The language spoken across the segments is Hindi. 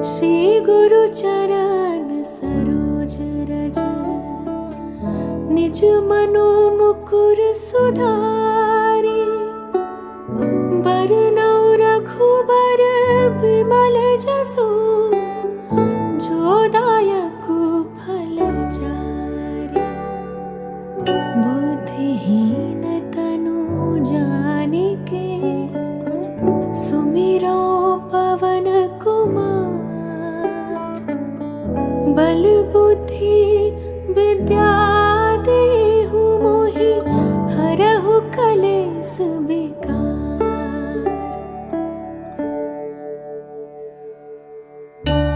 श्री गुरु चरण सरोज रज, निज मनो मुकुर सुधारी। बरनौ रघुबर बिमल जसु, जो दायक फल चारि। बुद्धिहीन तनु जानिके, सुमिरौ पवन कुमार। बल बुद्धि विद्या देहु मोहि, हरहु कलेस विकार।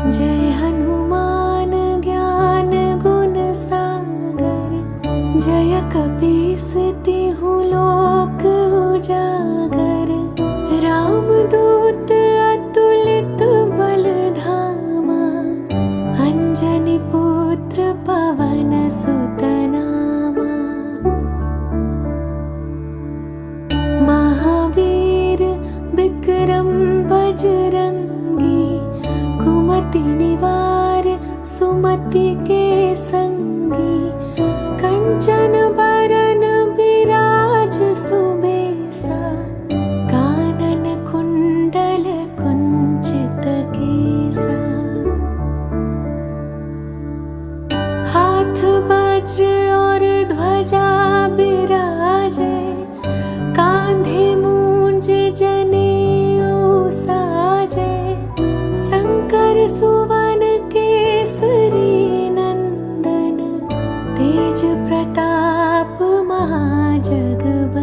जय हनुमान ज्ञान गुण सागर, जय कपीस तिहु लोक उजागर। रामदूत अतुलित बल धामा, अंजनी पुत्र पवन सुत नामा। महावीर विक्रम बजरंगी, कुमति निवार सुमति के संगी। कंचन बरन विराज सुबेसा, कानन कुंडल कुंचित केसा। हाथ वज्र और ध्वजा बिराजे, कांधे मूंज जनेऊ साजे। शंकर सुवन केसरी नंदन, तेज प्रताप महाजगवंदन।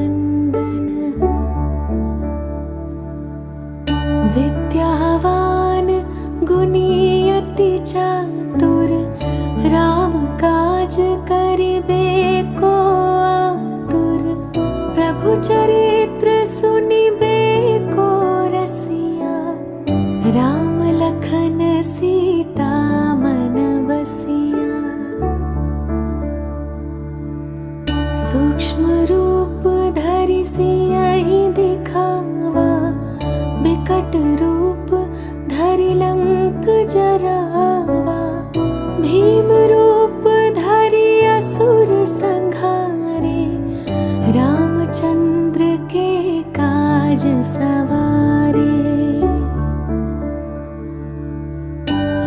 विद्यावान गुणी अति चातुर, राम काज करिबे को आतुर। प्रभु चरित्र सुनिबे को रसिया, राम लखन सीता मन बसिया। सूक्ष्म रूप धरि सियहि दिखावा, बिकट रूप धरि लंक जरावा। भीम रूप धरि असुर संहारे, रामचंद्र के काज सवारे।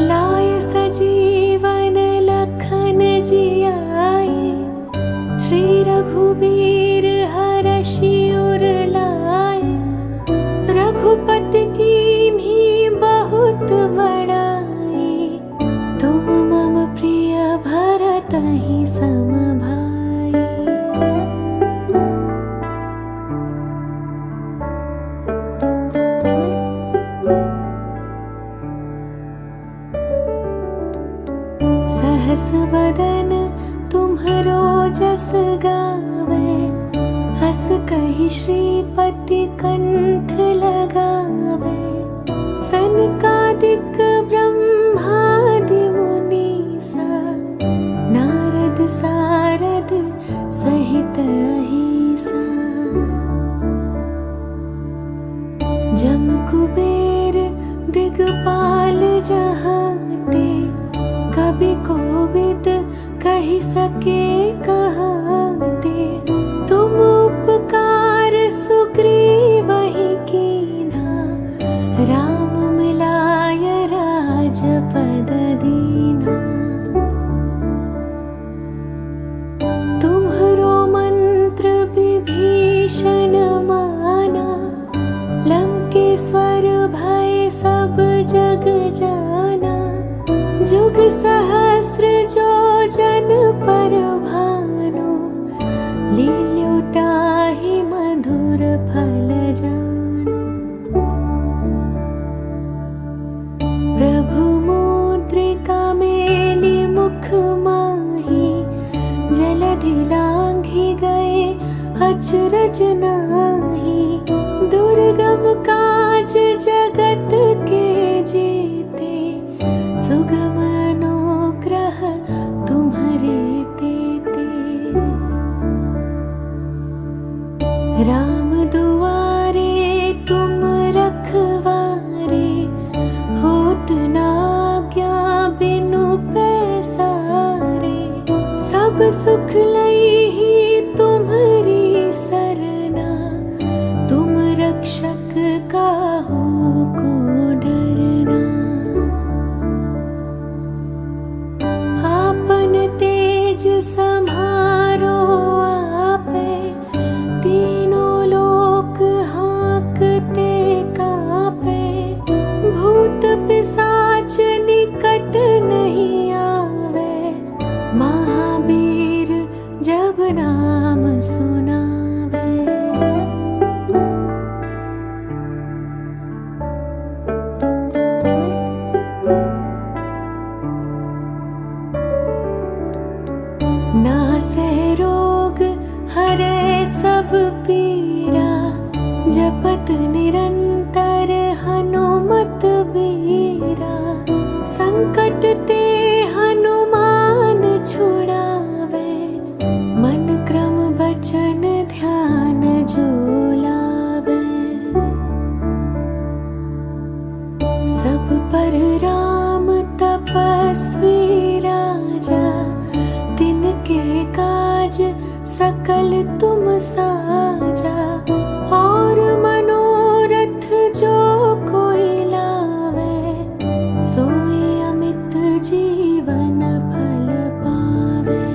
लाय सजीवन लखन जियाए, श्री रघुबीर हरषि उर लाए। रघुपति कीन्ही बहुत बड़ाई, तुम मम प्रिय भरतहि सम भाई। सहस बदन तुम्हरो जस गावे, हस कहि श्रीपति कंठ लगावे। सनकादिक ब्रह्मादि मुनीसा, नारद सारद सहित अहिसा। जम कुबेर दिगपाल जहाते, कवि कोविद कहि सके कहाते। तुम उपकार सुग्रीवहि कीन्हा, राम मिलाय राजपद दीन्हा। तुम्हरो मंत्र विभीषण माना, लंकेश्वर भय सब जग जाना। जुग सहस्र जो जन पर भानु, लील्यो ताहि मधुर फल जानु। प्रभु मुद्रिका मेली मुख माही, जलधि लांघि गए अचरज नाही। दुर्गम काज जगत के जेते, सुगम अनुग्रह तुम्हरे तेते। राम दुआरे तुम रखवारे, होत ना सुख लई ही तुम्हारी सरना, तुम रक्षक काहू को डरना। आपन तेज सम्हारो आपे, तीनों लोक हाँकते कापे। भूत पिशाच निकट नहीं आवे, महावीर जब नाम सुनावे। नासे रोग हरे सब पीरा, जपत निरंतर हनुमत बीरा। संकट ते हनुमान छुड़ावे, मन क्रम वचन ध्यान जो लावे। सब पर राम तपस्वी राजा, तिनके काज सकल तुम साजा। और मनोरथ जो कोई लावे, सोई अमित जीवन फल पावे।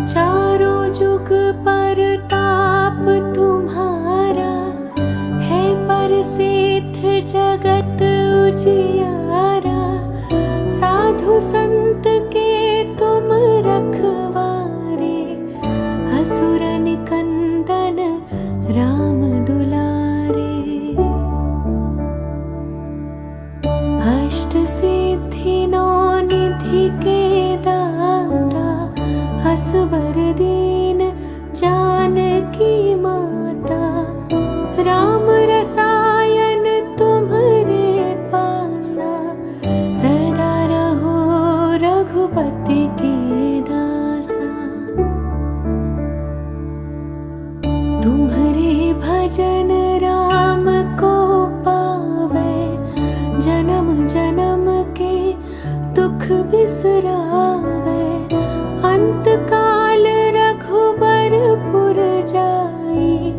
चारों जुग परताप तुम्हारा, है प्रसिद्ध जगत उजियारा। साधु संत के तुम रखवारे, असुर निकंदन राम दुलारे। अष्ट सिद्धि नौ निधि के दाता, असवर दीन जानकी माता। राम रसायन तुम्हारे पासा, सदा रहो रघुपति के दासा। तुम्हारे भजन राम को पावे, जन्म जन्म के दुख बिसरावे। अंत काल रघुबरपुर जाई,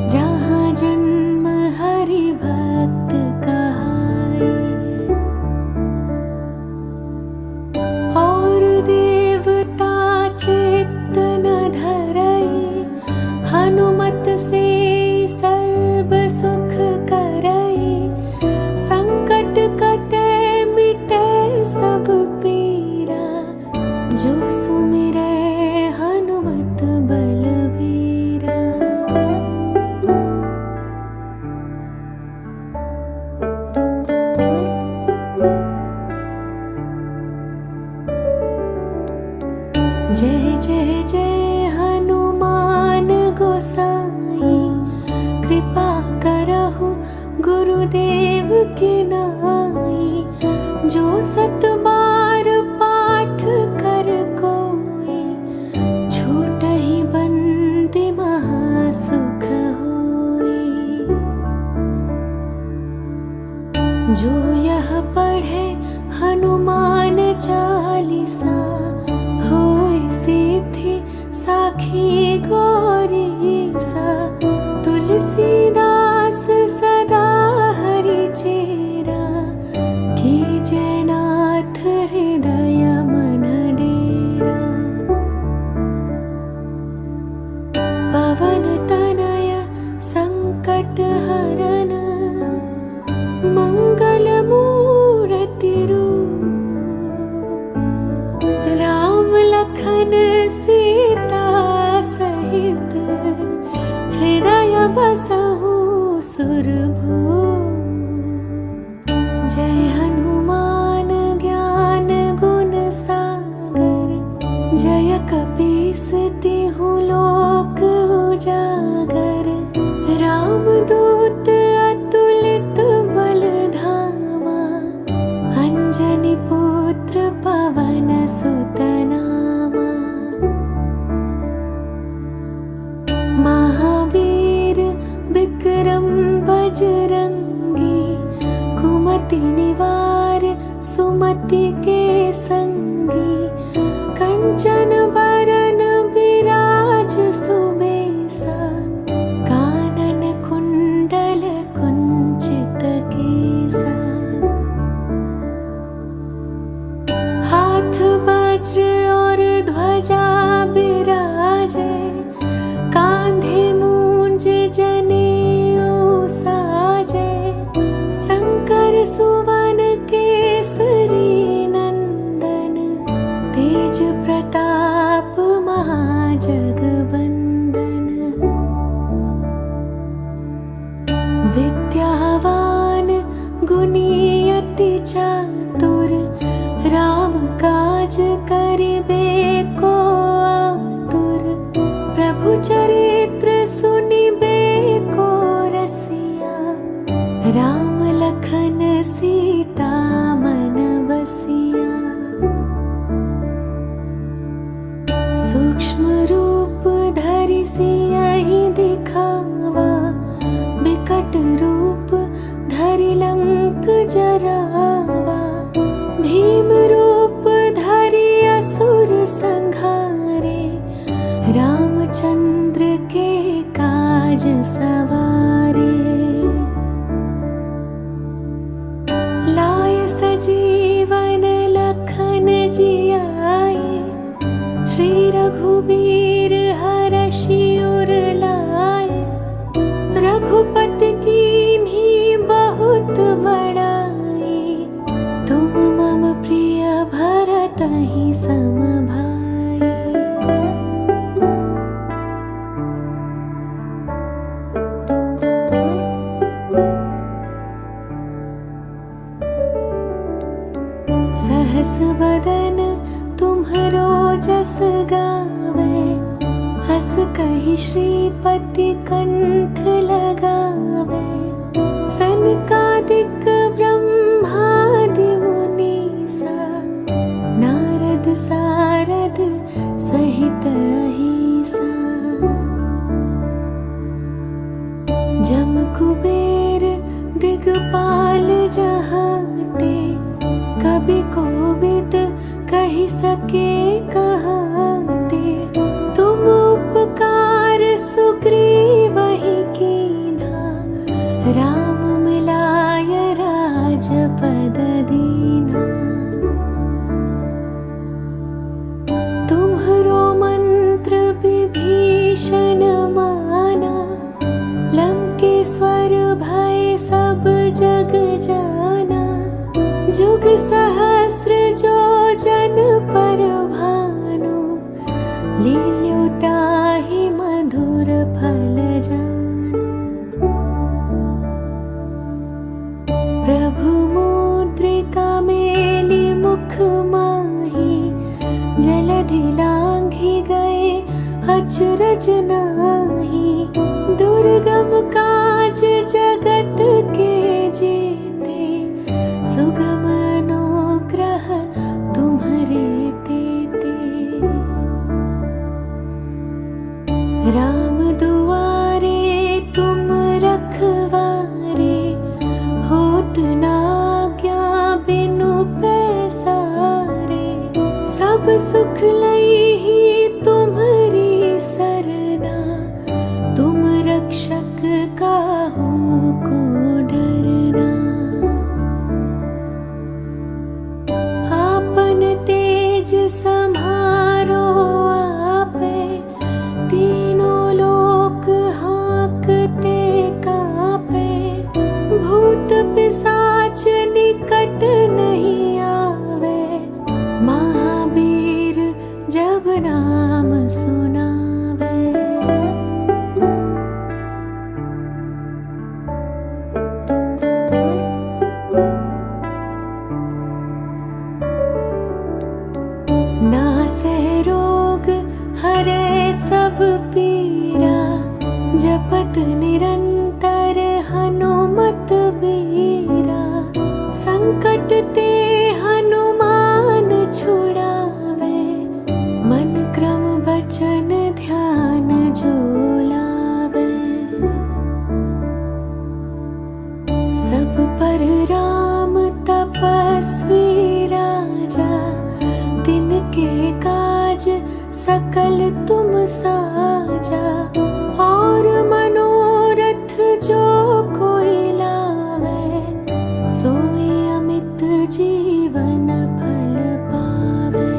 जहाँ जन्म हरि भक्त कहाई। और देवता चित्त न धरई, हनुमत से सर्व सुख करई। संकट कटे मिटे सब पीरा, जो सुमिरै हनुमत बलबीरा। जय जय जय हनुमान गोसाई, कृपा करहु गुरुदेव की नाई। जो सत बार पाठ कर कोई, छूटहि बंदी महासुख होई। जो यह पढ़े हनुमान चालीसा, होय सिद्धि साखी गौरीसा। तुलसीदास सदा हरि चेरा, कीजय नाथ हृदय मन डेरा। पवन तनय संकट हरन, मंगल मूर्ति रूप। राम लखन सीता सहित, हृदय बसहु सुरभूप। जय हनुमान ज्ञान गुण सागर, जय कपीस तिहु लोक उजागर। रामदूत अतुलित बल धामा, अंजनी पुत्र पवन सुत नामा। महावीर विक्रम बजरंगी, कुमति निवार सुमति के संगी। कंचन बरन विराज सुबेसा, कानन कुंडल कुंचित केसा। हाथ वज्र और ध्वजा विराजे, कांधे मूंज जनेऊ साजे। शंकर सुवन केसरी नंदन, तेज प्रताप महाजगवंदन। विद्यावान गुणी अति चातुर, राम काज करिबे को आतुर। प्रभु चरित्र सुनिबे को रसिया, राम लखन सीता मन बसिया। सूक्ष्म रूप धरि सियहि दिखावा, बिकट रूप धरि लंक जरावा। भीम रूप धरि असुर संहारे, रामचंद्र के काज सवारे। लाय सजीवन लखन जियाए, श्री रघुबीर हरषि उर लाए। रघुपति कीन्ही बहुत बड़ाई, तुम मम प्रिय भरतहि सम भाई। सहस बदन तुम्हरो जस गावे, हस कहि श्रीपति कंठ लगावे। सनकादिक ब्रह्मादि मुनीसा, नारद सारद सहित अहिसा। जम कुबेर दिगपाल जहाते, कवि कोविद कहि सके कहाते। तुम उपकार सुग्रीवहि कीन्हा, राम मिलाय राजपद दीन्हा। तुम्हरो मंत्र विभीषण माना, लंकेश्वर भय सब जग जाना। जुग सहस्र जो जन पर भानु, लील्यो ताहि मधुर फल जानु। प्रभु मुद्रिका मेलि मुख माहि, जलधि लांघि गए अचरज नाही। दुर्गम काज जगत के जेते, सुगम अनुग्रह तुम्हरे तेते। राम दुआरे तुम रखवारे, होत न आज्ञा बिनु पैसारे। सब सुख लइहि तुम्हरी सरना, तुम रक्षक काहू को डरना। आपन तेज सम्हारो आपे, तीनों लोक हाँकते कापे। भूत पिशाच निकट नहीं आवे, महावीर जब नाम सुनावे। नासै रोग हरै सब पीरा, जपत निरंतर हनुमत बीरा। संकट ते हनुमान छुड़ावे, मन क्रम वचन ध्यान जो लावे। सब पर राम तपस्वी राजा, तिनके काज सकल तुम साजा, और मनोरथ जो कोई लावे, सोई अमित जीवन फल पावे।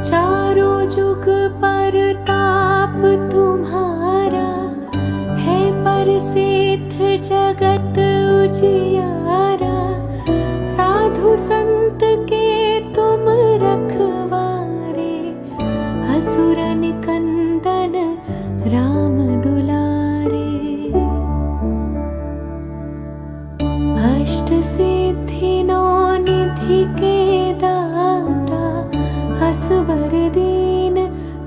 चारों जुग पर ताप तुम्हारा, है परसिद्ध जगत उजियारा। साधु संत के तुम रखवारे, असुर निकंदन राम दुलारे। अष्ट सिद्धि नौ निधि के दाता, असवर दीन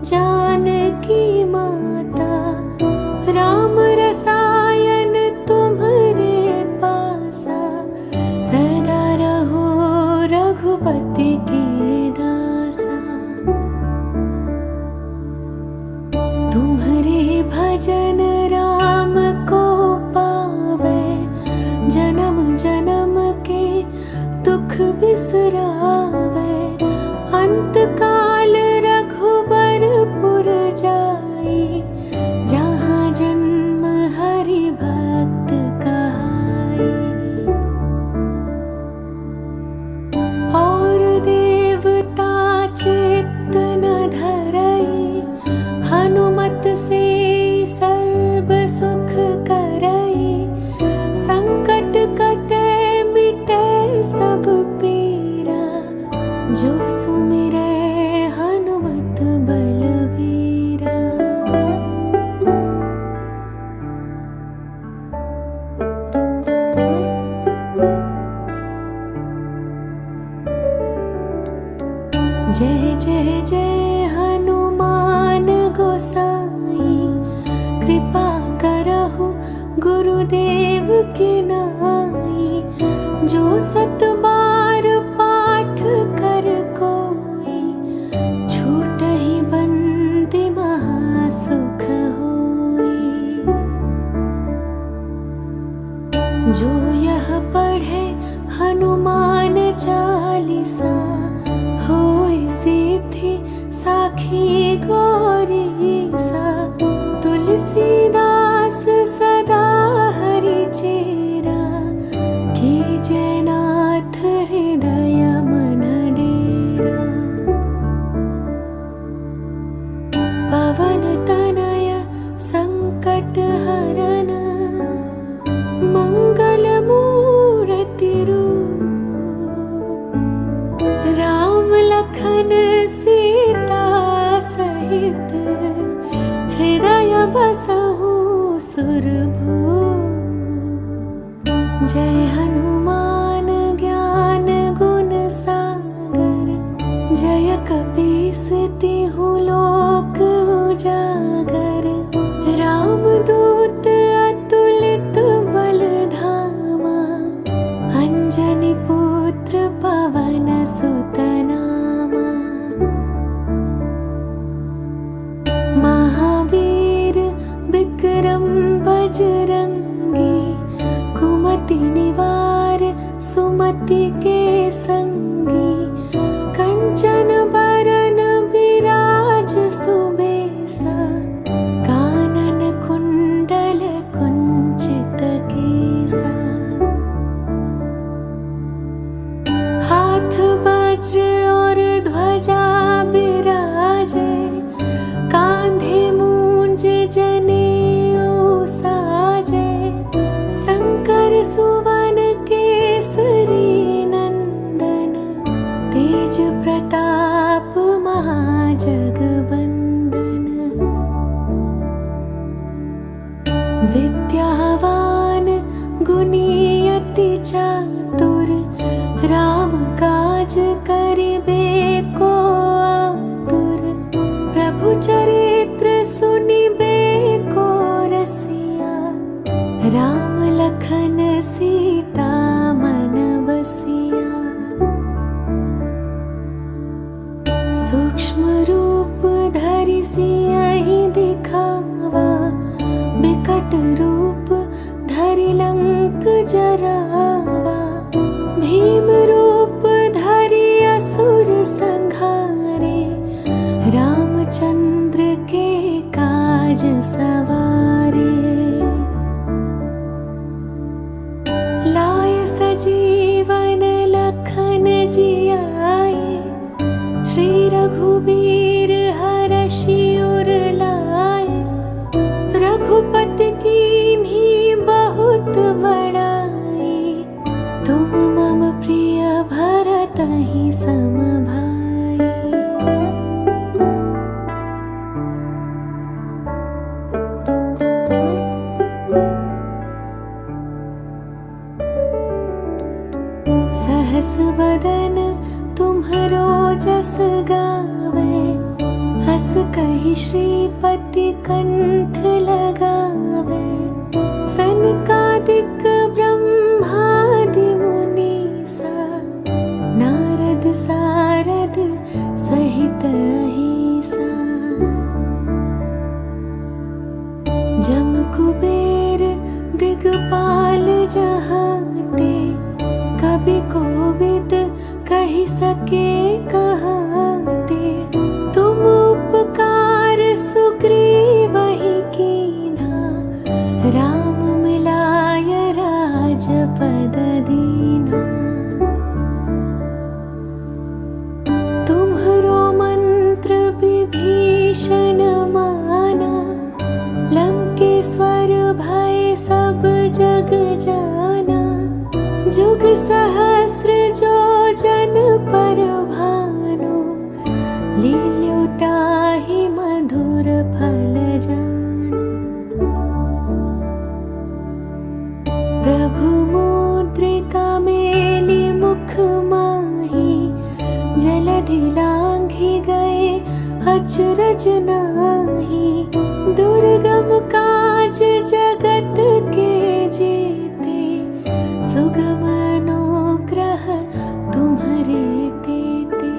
जानकी माता। राम रसायन तुम्हारे पासा, सदा रहो रघुपति के दासा। तुम्हारे भजन राम को पावे, जन्म जन्म के दुख बिसरावे। अंत काल रघुबरपुर जाई, जहाँ जन्म हरि भक्त कहाई। और देवता चित्त न धरई, हनुमत से सर्व सुख करई। संकट कटे मिटे सब पीरा, जो सुमिरै हनुमत बलबीरा। जय जय जय हनुमान गोसाई, कृपा करहु गुरुदेव की नाई। जो सत बार पाठ कर कोई, छूटहि बंदी महासुख होई। जो यह पढ़े हनुमान चालीसा, होय सिद्धि साखी गौरीसा। तुलसीदास सदा हरि चेरा, कीजय नाथ हृदय मन डेरा। पवन तनय संकट हरन, मंगल मूर्ति रूप। राम लखन सीता सहित, हृदय बसहु सुरभूप। जय हनुमान ज्ञान गुण सागर, जय कपीस तिहु लोक उजागर। रामदूत अतुलित बल धामा, अंजनी पुत्र पवन सुत नामा। महावीर विक्रम बजरंगी, कुमति निवार सुमति के संगी। कंचन बरन विराज सुबेसा, कानन कुंडल कुंचित केसा। हाथ वज्र और ध्वजा बिराजे, कांधे मूंज जनेऊ साजे। शंकर सुवन केसरी नंदन, तेज प्रताप महाजगबंदन। विद्यावान गुणी अति चातुर, राम काज करिबे को आतुर। प्रभु चरित्र सुनिबे को रसिया, राम लखन सीता मन बसिया। सूक्ष्म रूप धरि सियहि दिखावा, बिकट रूप धरि लंक जरावा। भीम रूप धरि असुर संग चंद्र के काज सवारे। लाय सजीवन लखन जियाए, श्री रघुबीर हरषि उर लाए। रघुपति कीन्ही बहुत बड़ाई, तुम मम प्रिय भरतहि सम भाई। सहस बदन तुम्हरो जस गावे, हस कहि श्रीपति कंठ लगावे। सनकादिक ब्रह्मादि मुनीसा, नारद सारद सहित अहिसा। जम कुबेर दिगपाल जहाते, कवि कोविद कहि सके कहाते। तुम उपकार सुग्रीवहि कीन्हा, राम मिलाय राजपद दीन्हा। तुम्हरो मंत्र विभीषण माना, लंकेश्वर भय सब जग जाना। जुग सहस्र जो जन पर भानु, लील्यु ताहि मधुर फल जानु। प्रभु मुद्रिका मेली मुख माही, जलधि लांघि गए अचरज नाही। दुर्गम काज जगत के जेते, सुगम अनुग्रह तुम्हरे तेते।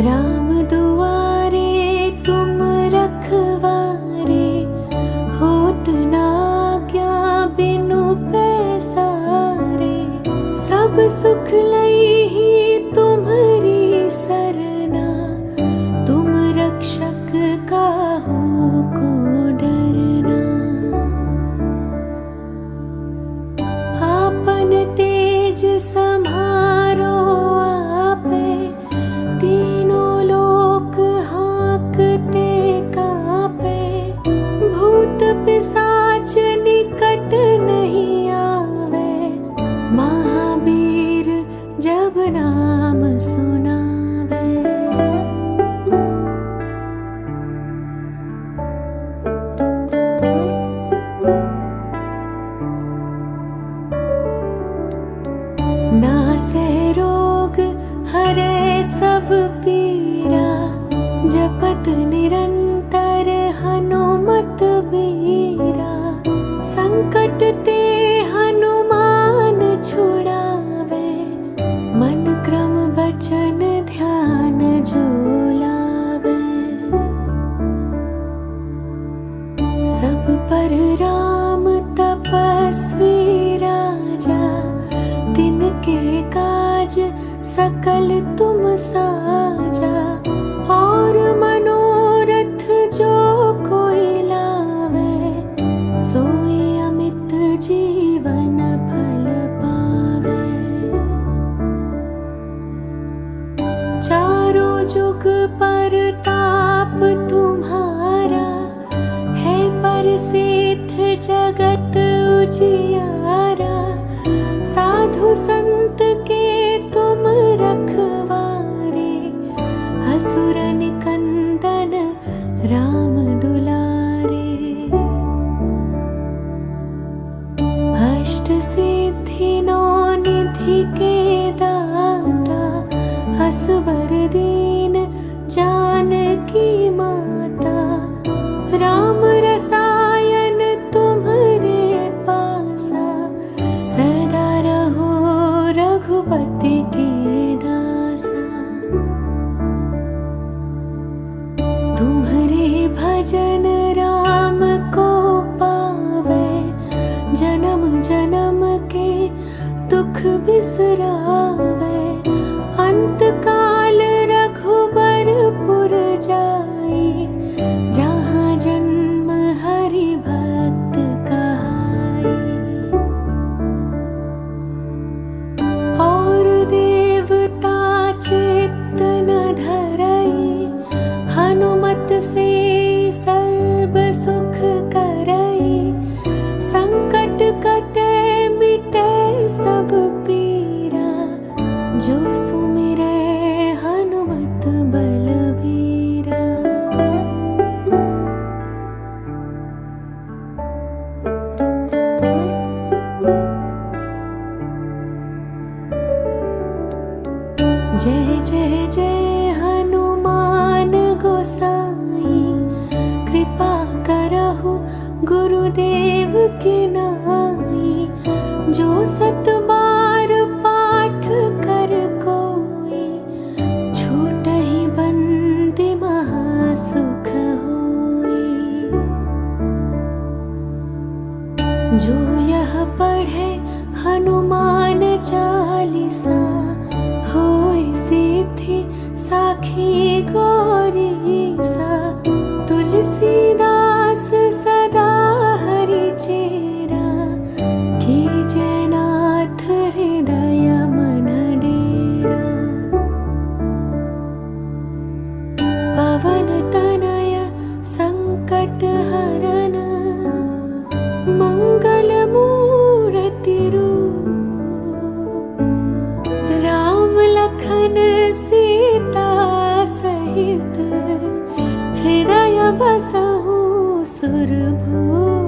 राम दुआरे तुम रखवारे, होत न आज्ञा बिनु पैसारे। सब सुख लइहि तुम्हरी सरना, तुम रक्षक काहू को डरना। आपन तेज सम्हारो आपे, तीनों लोक हाँकते कापे। भूत पिशाच निकट नहीं आवे, महावीर जब नाम सुनावे। नासै रोग हरै सब पीरा, जपत निरंतर हनुमत बीरा। संकट ते हनुमान छुड़ावे, मन क्रम वचन ध्यान जो लावे। सब पर राम तपस्वी राजा, तिनके काज सकल तुम साजा। और मनोरथ जो कोई लावे, सोई अमित जीवन फल पावे। चारों जुग परताप तुम्हारा, है प्रसिद्ध जगत उजियारा। साधु संत के तुम रखवारे, असुर निकंदन राम दुलारे। अष्ट सिद्धि नौ निधि के दाता, असबर दीन जानकी माता। राम रसायन तुम्हरे पासा, सदा रहो रघुपति के दासा। तुम्हरे भजन राम को पावे, जन्म जन्म के दुख बिसरावे। अंत काल रघु गुरुदेव की नाई। जो 7 बार पाठ कर कोई, छूटहि बंदी महासुख होई। जो यह पढ़े हनुमान चालीसा, होय सिद्धि साखी गौरीसा। तुलसीदास सदा हरि चेरा, कीजे नाथ हृदय मन डेरा। पवन तनय संकट हरन, मंगल मूर्ति रूप। राम लखन सीता सहित, हृदय बसहु सुरभूप।